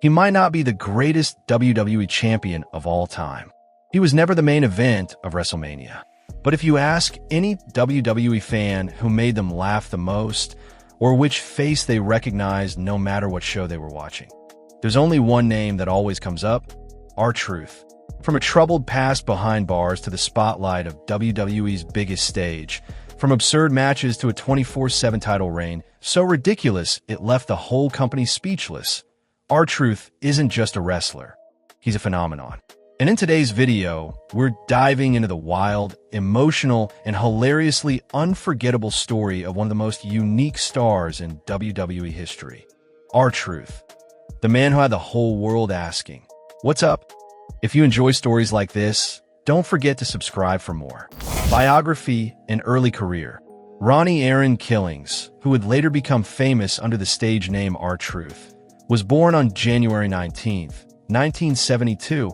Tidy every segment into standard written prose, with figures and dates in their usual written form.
He might not be the greatest WWE champion of all time. He was never the main event of WrestleMania. But if you ask any WWE fan who made them laugh the most, or which face they recognized no matter what show they were watching, there's only one name that always comes up: R-Truth. From a troubled past behind bars to the spotlight of WWE's biggest stage, from absurd matches to a 24/7 title reign, so ridiculous it left the whole company speechless, R-Truth isn't just a wrestler. He's a phenomenon. And in today's video, we're diving into the wild, emotional, and hilariously unforgettable story of one of the most unique stars in WWE history, R-Truth, the man who had the whole world asking, "What's up?" If you enjoy stories like this, don't forget to subscribe for more. Biography and early career. Ronnie Aaron Killings, who would later become famous under the stage name R-Truth, was born on January 19th, 1972,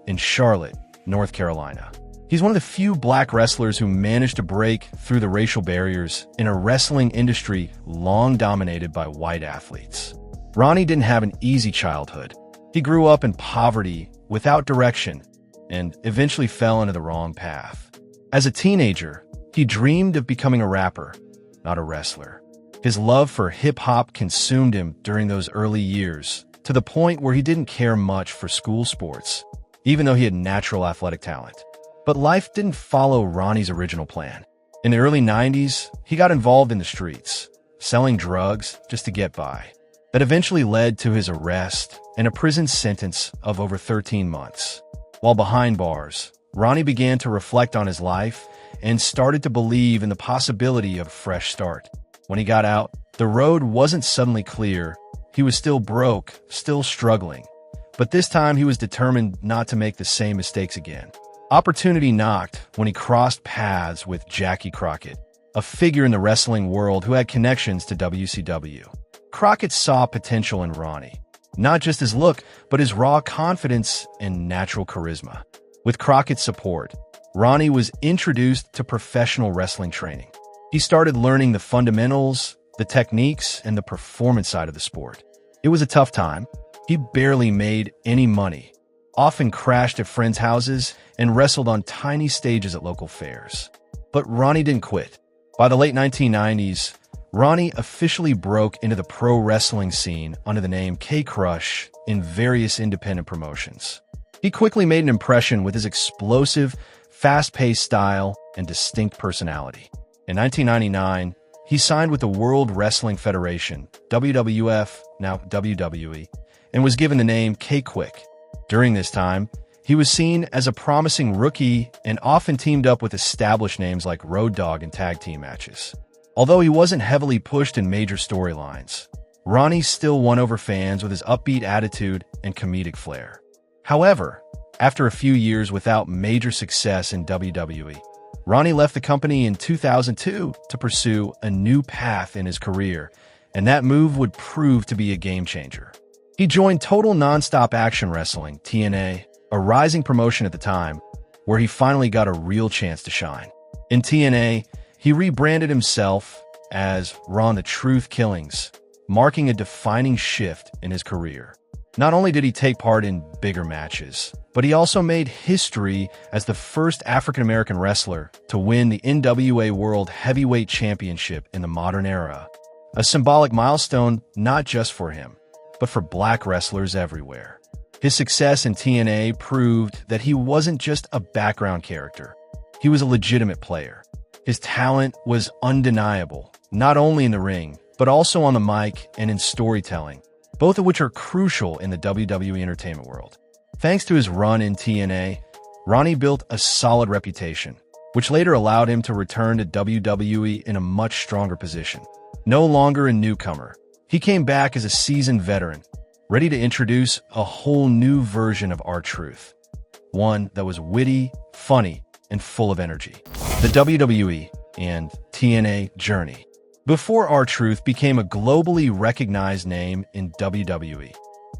in Charlotte, North Carolina. He's one of the few black wrestlers who managed to break through the racial barriers in a wrestling industry long dominated by white athletes. Ronnie didn't have an easy childhood. He grew up in poverty, without direction, and eventually fell into the wrong path. As a teenager, he dreamed of becoming a rapper, not a wrestler. His love for hip-hop consumed him during those early years, to the point where he didn't care much for school sports, even though he had natural athletic talent. But life didn't follow Ronnie's original plan. In the early 90s, he got involved in the streets, selling drugs just to get by. That eventually led to his arrest and a prison sentence of over 13 months. While behind bars, Ronnie began to reflect on his life and started to believe in the possibility of a fresh start. When he got out, the road wasn't suddenly clear. He was still broke, still struggling. But this time he was determined not to make the same mistakes again. Opportunity knocked when he crossed paths with Jackie Crockett, a figure in the wrestling world who had connections to WCW. Crockett saw potential in Ronnie, not just his look, but his raw confidence and natural charisma. With Crockett's support, Ronnie was introduced to professional wrestling training. He started learning the fundamentals, the techniques, and the performance side of the sport. It was a tough time. He barely made any money, often crashed at friends' houses, and wrestled on tiny stages at local fairs. But Ronnie didn't quit. By the late 1990s, Ronnie officially broke into the pro wrestling scene under the name K-Crush in various independent promotions. He quickly made an impression with his explosive, fast-paced style and distinct personality. In 1999, he signed with the World Wrestling Federation, WWF, now WWE, and was given the name K-Quick. During this time, he was seen as a promising rookie and often teamed up with established names like Road Dogg in tag team matches. Although he wasn't heavily pushed in major storylines, Ronnie still won over fans with his upbeat attitude and comedic flair. However, after a few years without major success in WWE, Ronnie left the company in 2002 to pursue a new path in his career, and that move would prove to be a game changer. He joined Total Nonstop Action Wrestling, TNA, a rising promotion at the time, where he finally got a real chance to shine. In TNA, he rebranded himself as R-Truth Killings, marking a defining shift in his career. Not only did he take part in bigger matches, but he also made history as the first African-American wrestler to win the NWA World Heavyweight Championship in the modern era, a symbolic milestone not just for him, but for black wrestlers everywhere. His success in TNA proved that he wasn't just a background character. He was a legitimate player. His talent was undeniable, not only in the ring, but also on the mic and in storytelling, both of which are crucial in the WWE entertainment world. Thanks to his run in TNA, Ronnie built a solid reputation, which later allowed him to return to WWE in a much stronger position. No longer a newcomer, he came back as a seasoned veteran, ready to introduce a whole new version of R-Truth, one that was witty, funny, and full of energy. The WWE and TNA Journey. Before R-Truth became a globally recognized name in WWE,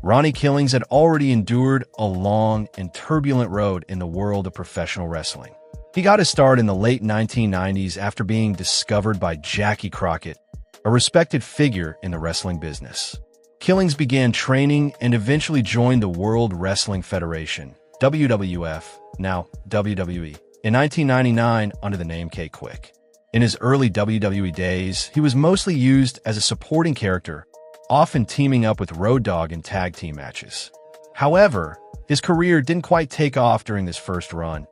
Ronnie Killings had already endured a long and turbulent road in the world of professional wrestling. He got his start in the late 1990s after being discovered by Jackie Crockett, a respected figure in the wrestling business. Killings began training and eventually joined the World Wrestling Federation, WWF, now WWE, in 1999 under the name K-Quick. In his early WWE days, he was mostly used as a supporting character, often teaming up with Road Dogg in tag team matches. However, his career didn't quite take off during this first run,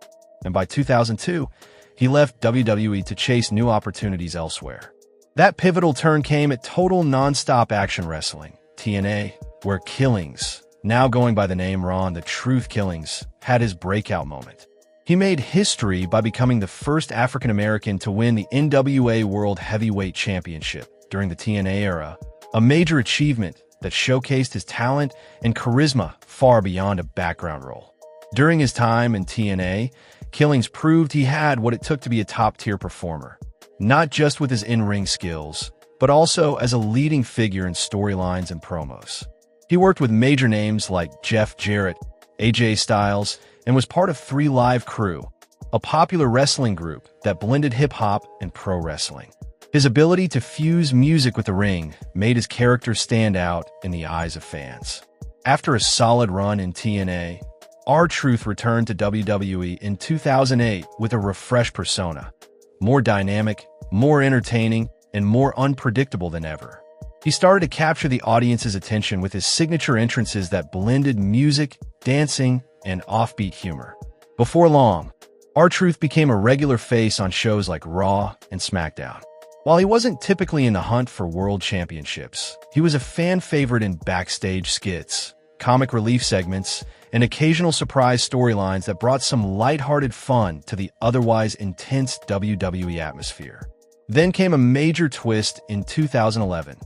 and by 2002, he left WWE to chase new opportunities elsewhere. That pivotal turn came at Total Nonstop Action Wrestling, TNA, where Killings, now going by the name R-Truth Killings, had his breakout moment. He made history by becoming the first African American to win the NWA World Heavyweight Championship during the TNA era, a major achievement that showcased his talent and charisma far beyond a background role. During his time in TNA, Killings proved he had what it took to be a top-tier performer, not just with his in-ring skills, but also as a leading figure in storylines and promos. He worked with major names like Jeff Jarrett, AJ Styles, and was part of 3 Live Crew, a popular wrestling group that blended hip-hop and pro wrestling. His ability to fuse music with the ring made his character stand out in the eyes of fans. After a solid run in TNA, R-Truth returned to WWE in 2008 with a refreshed persona, more dynamic, more entertaining, and more unpredictable than ever. He started to capture the audience's attention with his signature entrances that blended music, dancing, and offbeat humor. Before long, R-Truth became a regular face on shows like Raw and SmackDown. While he wasn't typically in the hunt for world championships, he was a fan favorite in backstage skits, comic relief segments, and occasional surprise storylines that brought some lighthearted fun to the otherwise intense WWE atmosphere. Then came a major twist in 2011.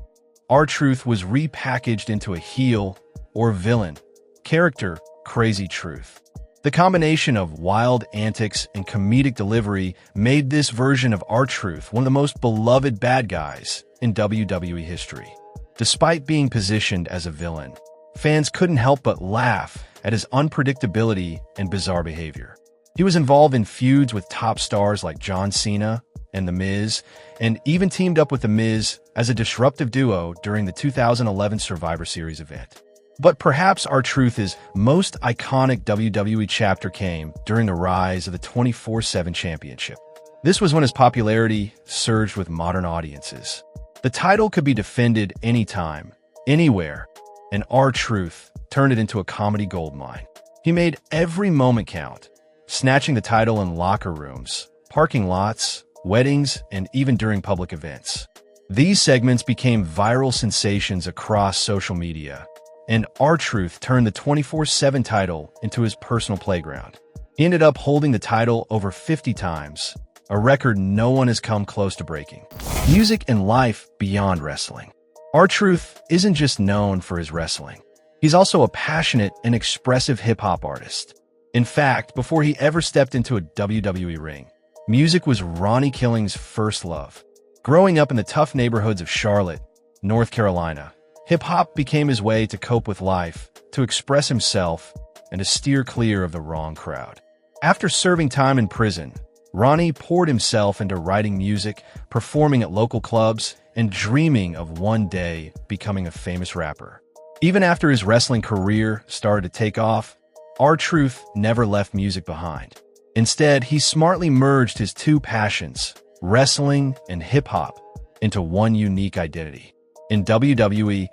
R-Truth was repackaged into a heel, or villain, character, Crazy Truth. The combination of wild antics and comedic delivery made this version of R-Truth one of the most beloved bad guys in WWE history. Despite being positioned as a villain, fans couldn't help but laugh at his unpredictability and bizarre behavior. He was involved in feuds with top stars like John Cena and The Miz, and even teamed up with The Miz as a disruptive duo during the 2011 Survivor Series event. But perhaps R-Truth's most iconic WWE chapter came during the rise of the 24/7 Championship. This was when his popularity surged with modern audiences. The title could be defended anytime, anywhere, and R-Truth turned it into a comedy goldmine. He made every moment count, snatching the title in locker rooms, parking lots, weddings, and even during public events. These segments became viral sensations across social media, and R-Truth turned the 24/7 title into his personal playground. He ended up holding the title over 50 times, a record no one has come close to breaking. Music and life beyond wrestling. R-Truth isn't just known for his wrestling. He's also a passionate and expressive hip-hop artist. In fact, before he ever stepped into a WWE ring, music was Ronnie Killings' first love. Growing up in the tough neighborhoods of Charlotte, North Carolina, hip-hop became his way to cope with life, to express himself, and to steer clear of the wrong crowd. After serving time in prison, Ronnie poured himself into writing music, performing at local clubs, and dreaming of one day becoming a famous rapper. Even after his wrestling career started to take off, R-Truth never left music behind. Instead, he smartly merged his 2 passions, wrestling and hip-hop, into one unique identity. In WWE,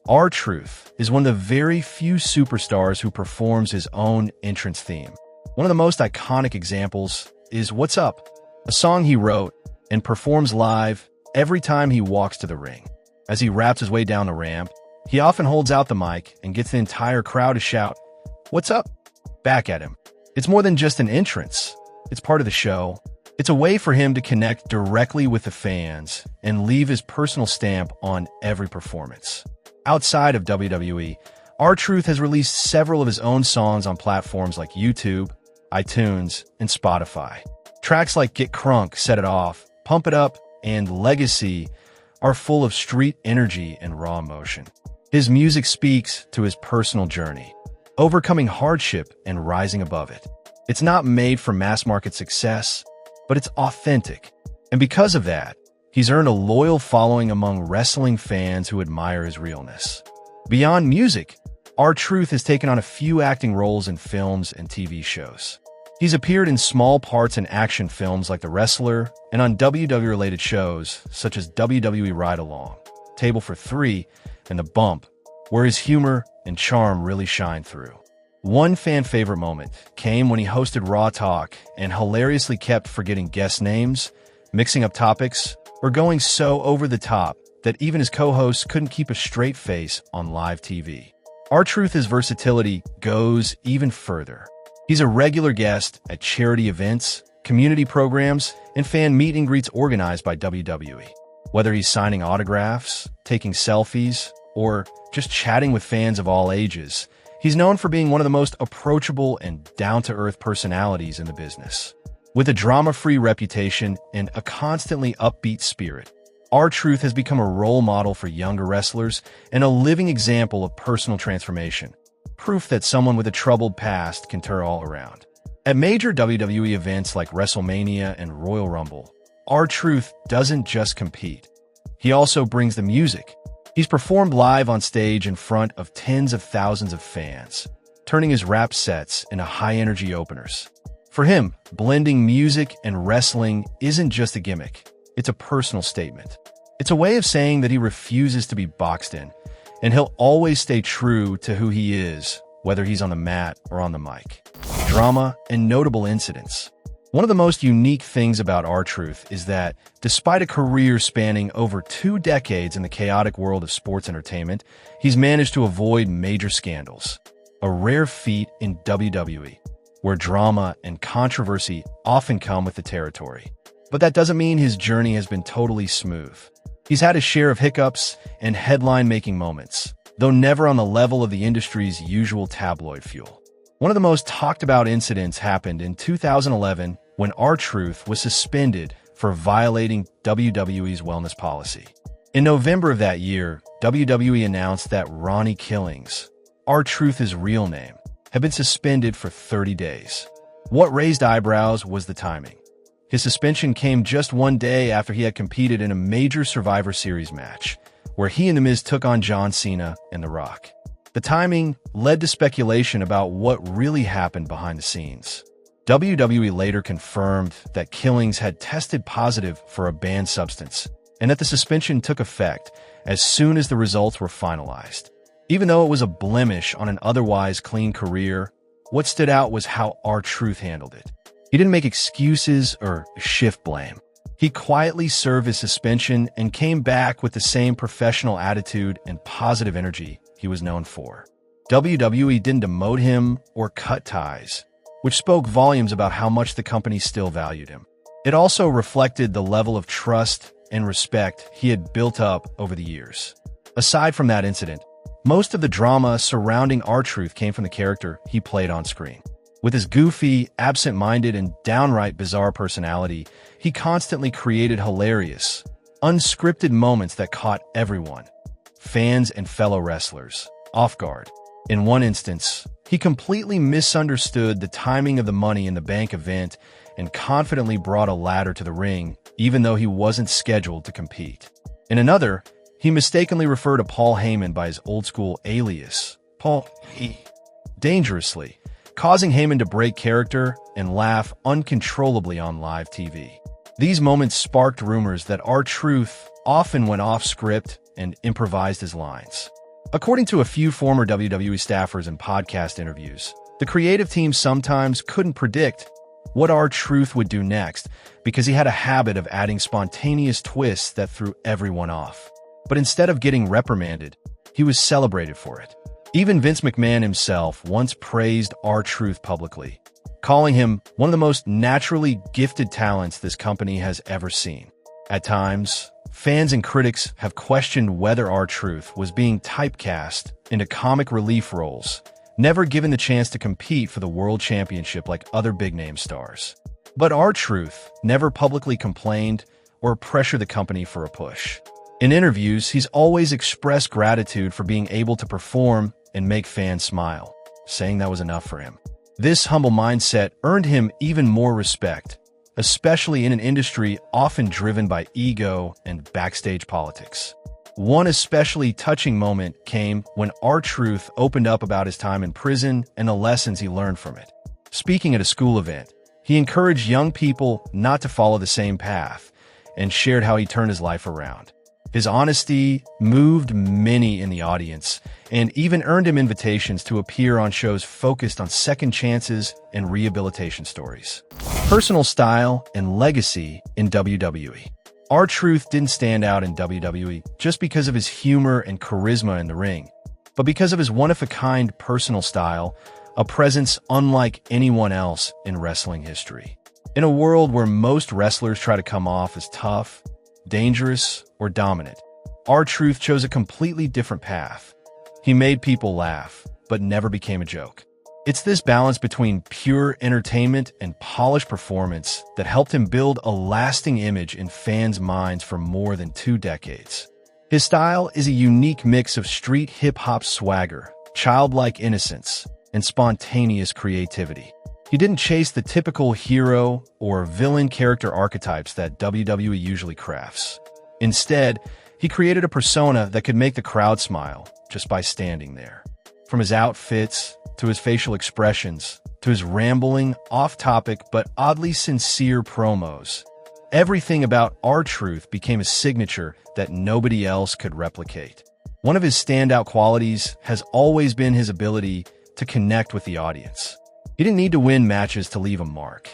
R-Truth is one of the very few superstars who performs his own entrance theme. One of the most iconic examples is What's Up, a song he wrote and performs live every time he walks to the ring. As he raps his way down the ramp, he often holds out the mic and gets the entire crowd to shout, "What's up?" back at him. It's more than just an entrance. It's part of the show. It's a way for him to connect directly with the fans and leave his personal stamp on every performance. Outside of WWE, R-Truth has released several of his own songs on platforms like YouTube, iTunes, and Spotify. Tracks like Get Crunk, Set It Off, Pump It Up, and Legacy are full of street energy and raw emotion. His music speaks to his personal journey, overcoming hardship and rising above it. It's not made for mass-market success, but it's authentic. And because of that, he's earned a loyal following among wrestling fans who admire his realness. Beyond music, R-Truth has taken on a few acting roles in films and TV shows. He's appeared in small parts in action films like The Wrestler and on WWE-related shows such as WWE Ride Along, Table for Three, and The Bump, where his humor and charm really shine through. One fan-favorite moment came when he hosted Raw Talk and hilariously kept forgetting guest names, mixing up topics, or going so over the top that even his co-hosts couldn't keep a straight face on live TV. R-Truth's versatility goes even further. He's a regular guest at charity events, community programs, and fan meet and greets organized by WWE. Whether he's signing autographs, taking selfies, or just chatting with fans of all ages, he's known for being one of the most approachable and down-to-earth personalities in the business. With a drama-free reputation and a constantly upbeat spirit, R-Truth has become a role model for younger wrestlers and a living example of personal transformation, proof that someone with a troubled past can turn all around. At major WWE events like WrestleMania and Royal Rumble, R-Truth doesn't just compete. He also brings the music. He's performed live on stage in front of tens of thousands of fans, turning his rap sets into high-energy openers. For him, blending music and wrestling isn't just a gimmick. It's a personal statement. It's a way of saying that he refuses to be boxed in, and he'll always stay true to who he is, whether he's on the mat or on the mic. Drama and notable incidents. One of the most unique things about R-Truth is that, despite a career spanning over 2 decades in the chaotic world of sports entertainment, he's managed to avoid major scandals. A rare feat in WWE, where drama and controversy often come with the territory. But that doesn't mean his journey has been totally smooth. He's had his share of hiccups and headline-making moments, though never on the level of the industry's usual tabloid fuel. One of the most talked-about incidents happened in 2011 when R-Truth was suspended for violating WWE's wellness policy. In November of that year, WWE announced that Ronnie Killings, R-Truth's real name, had been suspended for 30 days. What raised eyebrows was the timing. His suspension came just one day after he had competed in a major Survivor Series match, where he and The Miz took on John Cena and The Rock. The timing led to speculation about what really happened behind the scenes. WWE later confirmed that Killings had tested positive for a banned substance, and that the suspension took effect as soon as the results were finalized. Even though it was a blemish on an otherwise clean career, what stood out was how R-Truth handled it. He didn't make excuses or shift blame. He quietly served his suspension and came back with the same professional attitude and positive energy he was known for. WWE didn't demote him or cut ties, which spoke volumes about how much the company still valued him. It also reflected the level of trust and respect he had built up over the years. Aside from that incident, most of the drama surrounding R-Truth came from the character he played on screen. With his goofy, absent-minded, and downright bizarre personality, he constantly created hilarious, unscripted moments that caught everyone, fans and fellow wrestlers, off guard. In one instance, he completely misunderstood the timing of the Money in the Bank event and confidently brought a ladder to the ring, even though he wasn't scheduled to compete. In another, he mistakenly referred to Paul Heyman by his old-school alias, Paul dangerously, causing Heyman to break character and laugh uncontrollably on live TV. These moments sparked rumors that R-Truth often went off script and improvised his lines. According to a few former WWE staffers in podcast interviews, the creative team sometimes couldn't predict what R-Truth would do next because he had a habit of adding spontaneous twists that threw everyone off. But instead of getting reprimanded, he was celebrated for it. Even Vince McMahon himself once praised R-Truth publicly, calling him one of the most naturally gifted talents this company has ever seen. At times, fans and critics have questioned whether R-Truth was being typecast into comic relief roles, never given the chance to compete for the World Championship like other big-name stars. But R-Truth never publicly complained or pressured the company for a push. In interviews, he's always expressed gratitude for being able to perform and make fans smile, saying that was enough for him. This humble mindset earned him even more respect, especially in an industry often driven by ego and backstage politics. One especially touching moment came when R-Truth opened up about his time in prison and the lessons he learned from it. Speaking at a school event, he encouraged young people not to follow the same path and shared how he turned his life around. His honesty moved many in the audience and even earned him invitations to appear on shows focused on second chances and rehabilitation stories. Personal style and legacy in WWE. R-Truth didn't stand out in WWE just because of his humor and charisma in the ring, but because of his one-of-a-kind personal style, a presence unlike anyone else in wrestling history. In a world where most wrestlers try to come off as tough, dangerous, or dominant, R-Truth chose a completely different path. He made people laugh, but never became a joke. It's this balance between pure entertainment and polished performance that helped him build a lasting image in fans' minds for more than 2 decades. His style is a unique mix of street hip-hop swagger, childlike innocence, and spontaneous creativity. He didn't chase the typical hero or villain character archetypes that WWE usually crafts. Instead, he created a persona that could make the crowd smile just by standing there. From his outfits, to his facial expressions, to his rambling, off-topic but oddly sincere promos, everything about R-Truth became a signature that nobody else could replicate. One of his standout qualities has always been his ability to connect with the audience. He didn't need to win matches to leave a mark.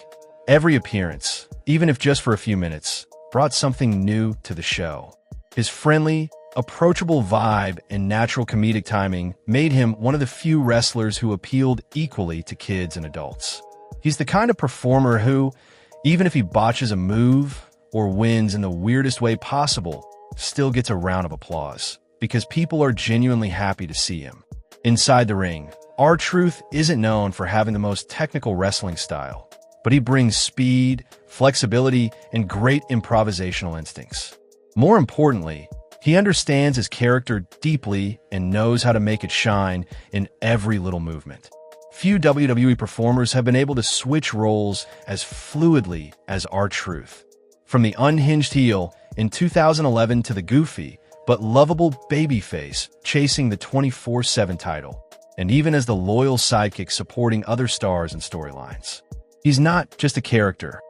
Every appearance, even if just for a few minutes, brought something new to the show. His friendly, approachable vibe and natural comedic timing made him one of the few wrestlers who appealed equally to kids and adults. He's the kind of performer who, even if he botches a move or wins in the weirdest way possible, still gets a round of applause because people are genuinely happy to see him. Inside the ring, R-Truth isn't known for having the most technical wrestling style, but he brings speed, flexibility, and great improvisational instincts. More importantly, he understands his character deeply and knows how to make it shine in every little movement. Few WWE performers have been able to switch roles as fluidly as R-Truth. From the unhinged heel in 2011 to the goofy but lovable babyface chasing the 24/7 title, and even as the loyal sidekick supporting other stars and storylines. He's not just a character.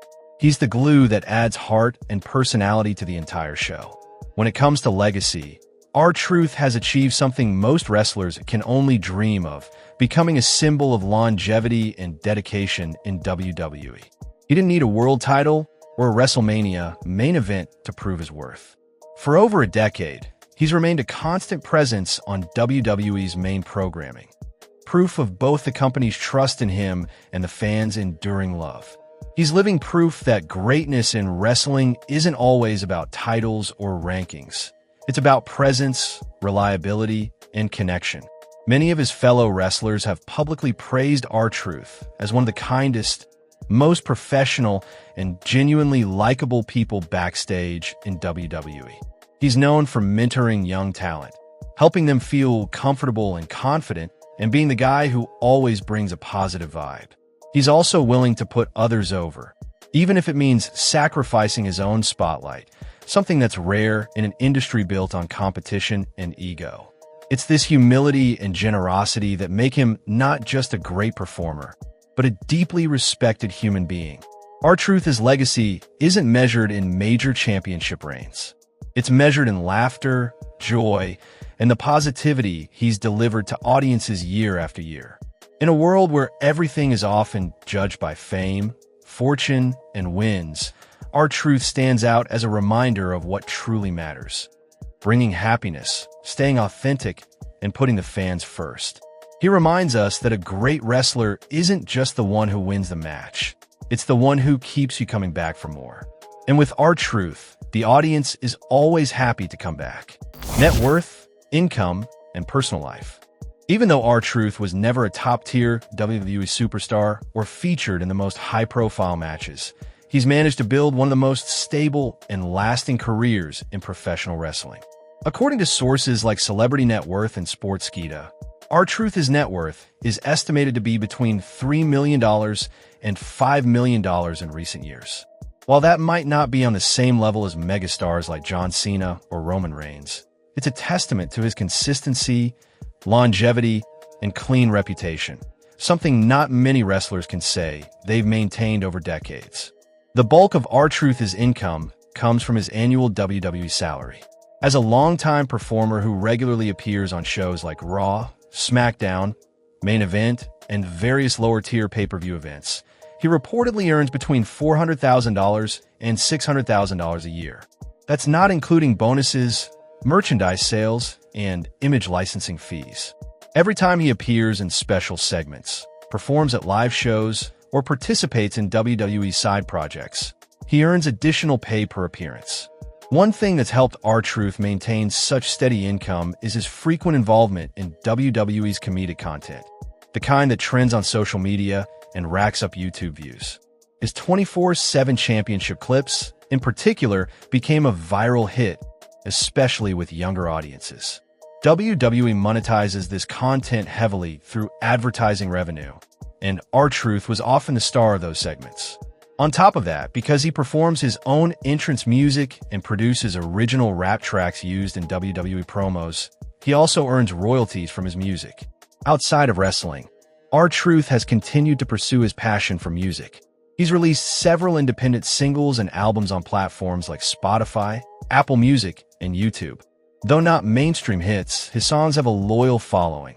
He's the glue that adds heart and personality to the entire show. When it comes to legacy, R-Truth has achieved something most wrestlers can only dream of, becoming a symbol of longevity and dedication in WWE. He didn't need a world title or a WrestleMania main event to prove his worth. For over a decade, he's remained a constant presence on WWE's main programming, proof of both the company's trust in him and the fans' enduring love. He's living proof that greatness in wrestling isn't always about titles or rankings. It's about presence, reliability, and connection. Many of his fellow wrestlers have publicly praised R-Truth as one of the kindest, most professional, and genuinely likable people backstage in WWE. He's known for mentoring young talent, helping them feel comfortable and confident, and being the guy who always brings a positive vibe. He's also willing to put others over, even if it means sacrificing his own spotlight, something that's rare in an industry built on competition and ego. It's this humility and generosity that make him not just a great performer, but a deeply respected human being. R-Truth's legacy isn't measured in major championship reigns. It's measured in laughter, joy, and the positivity he's delivered to audiences year after year. In a world where everything is often judged by fame, fortune, and wins, R-Truth stands out as a reminder of what truly matters: bringing happiness, staying authentic, and putting the fans first. He reminds us that a great wrestler isn't just the one who wins the match. It's the one who keeps you coming back for more. And with R-Truth, the audience is always happy to come back. Net worth, income, and personal life. Even though R-Truth was never a top-tier WWE superstar or featured in the most high-profile matches, he's managed to build one of the most stable and lasting careers in professional wrestling. According to sources like Celebrity Net Worth and Sportskeeda, R-Truth's net worth is estimated to be between $3 million and $5 million in recent years. While that might not be on the same level as megastars like John Cena or Roman Reigns, It's a testament to his consistency, longevity, and clean reputation, something not many wrestlers can say they've maintained over decades. The bulk of R-Truth's income comes from his annual WWE salary. As a longtime performer who regularly appears on shows like Raw, SmackDown, Main Event, and various lower-tier pay-per-view events, he reportedly earns between $400,000 and $600,000 a year. That's not including bonuses, merchandise sales, and image licensing fees. Every time he appears in special segments, performs at live shows, or participates in WWE side projects, he earns additional pay per appearance. One thing that's helped R-Truth maintain such steady income is his frequent involvement in WWE's comedic content, the kind that trends on social media and racks up YouTube views. His 24/7 championship clips, in particular, became a viral hit, especially with younger audiences. WWE monetizes this content heavily through advertising revenue, and R-Truth was often the star of those segments. On top of that, because he performs his own entrance music and produces original rap tracks used in WWE promos, he also earns royalties from his music. Outside of wrestling, R-Truth has continued to pursue his passion for music. He's released several independent singles and albums on platforms like Spotify, Apple Music, and YouTube. Though not mainstream hits, his songs have a loyal following,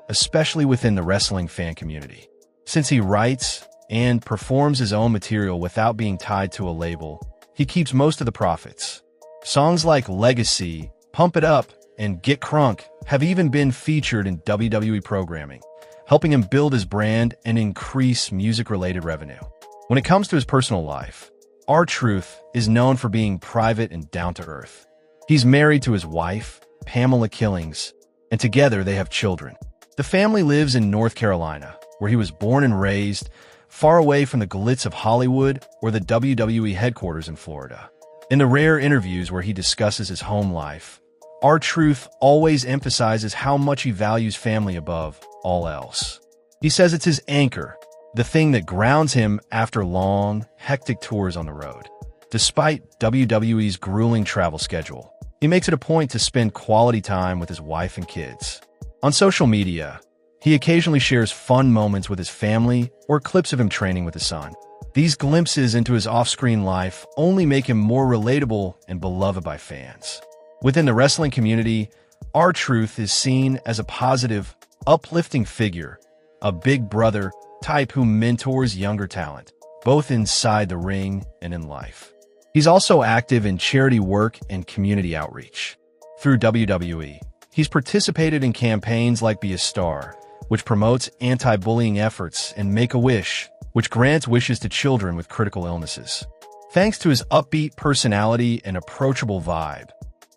especially within the wrestling fan community. Since he writes and performs his own material without being tied to a label, he keeps most of the profits. Songs like Legacy, Pump It Up, and Get Crunk have even been featured in WWE programming, helping him build his brand and increase music-related revenue. When it comes to his personal life, R-Truth is known for being private and down-to-earth. He's married to his wife, Pamela Killings, and together they have children. The family lives in North Carolina, where he was born and raised, far away from the glitz of Hollywood or the WWE headquarters in Florida. In the rare interviews where he discusses his home life, R-Truth always emphasizes how much he values family above all else. He says it's his anchor, the thing that grounds him after long, hectic tours on the road. Despite WWE's grueling travel schedule, he makes it a point to spend quality time with his wife and kids. On social media, he occasionally shares fun moments with his family or clips of him training with his son. These glimpses into his off-screen life only make him more relatable and beloved by fans. Within the wrestling community, R-Truth is seen as a positive, uplifting figure, a big brother type who mentors younger talent, both inside the ring and in life. He's also active in charity work and community outreach. Through WWE, he's participated in campaigns like Be a Star, which promotes anti-bullying efforts, and Make-A-Wish, which grants wishes to children with critical illnesses. Thanks to his upbeat personality and approachable vibe,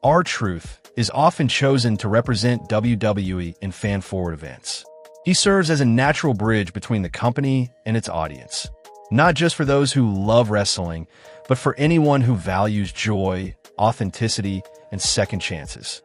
R-Truth is often chosen to represent WWE in fan-forward events. He serves as a natural bridge between the company and its audience, not just for those who love wrestling, but for anyone who values joy, authenticity, and second chances.